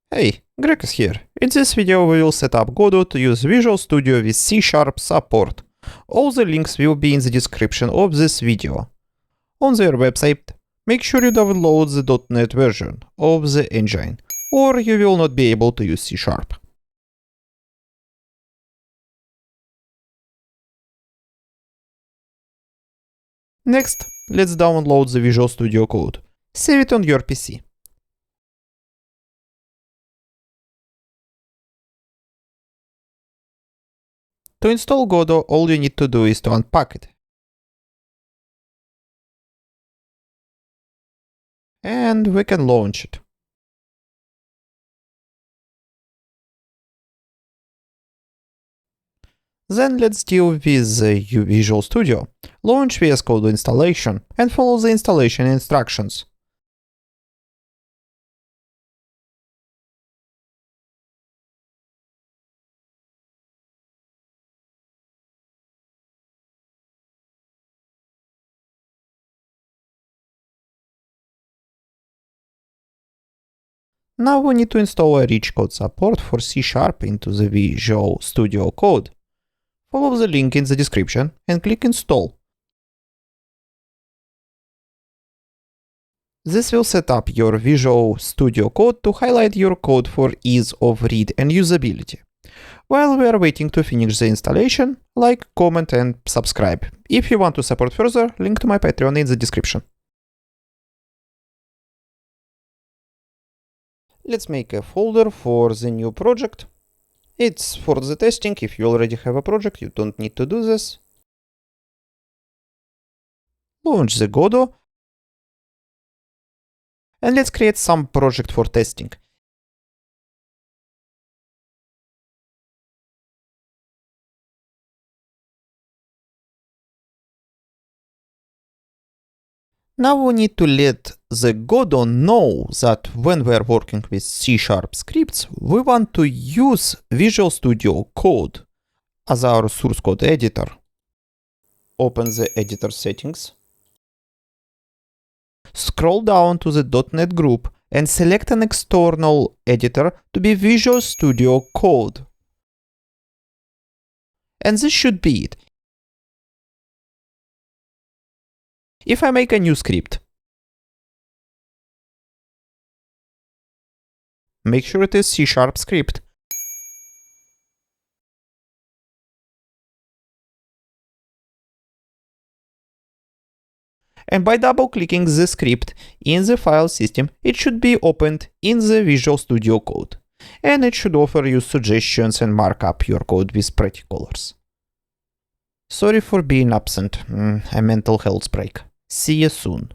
Hey, Greg is here. In this video we will set up Godot to use Visual Studio with C# support. All the links will be in the description of this video. On their website, make sure you download the .NET version of the engine, or you will not be able to use C#. Next, let's download the Visual Studio Code. Save it on your PC. To install Godot, all you need to do is to unpack it. And we can launch it. Then let's deal with the Visual Studio. Launch VS Code installation and follow the installation instructions. Now we need to install a rich code support for C# into the Visual Studio Code. Follow the link in the description and click Install. This will set up your Visual Studio Code to highlight your code for ease of read and usability. While we are waiting to finish the installation, like, comment and subscribe. If you want to support further, link to my Patreon in the description. Let's make a folder for the new project. It's for the testing. If you already have a project, you don't need to do this. Launch the Godot. And let's create some project for testing. Now we need to let the Godot know that when we are working with C# scripts, we want to use Visual Studio Code as our source code editor. Open the editor settings. Scroll down to the .NET group and select an external editor to be Visual Studio Code. And this should be it. If I make a new script, make sure it is C# script. And by double-clicking the script in the file system, it should be opened in the Visual Studio Code. And it should offer you suggestions and mark up your code with pretty colors. Sorry for being absent, a mental health break. See you soon.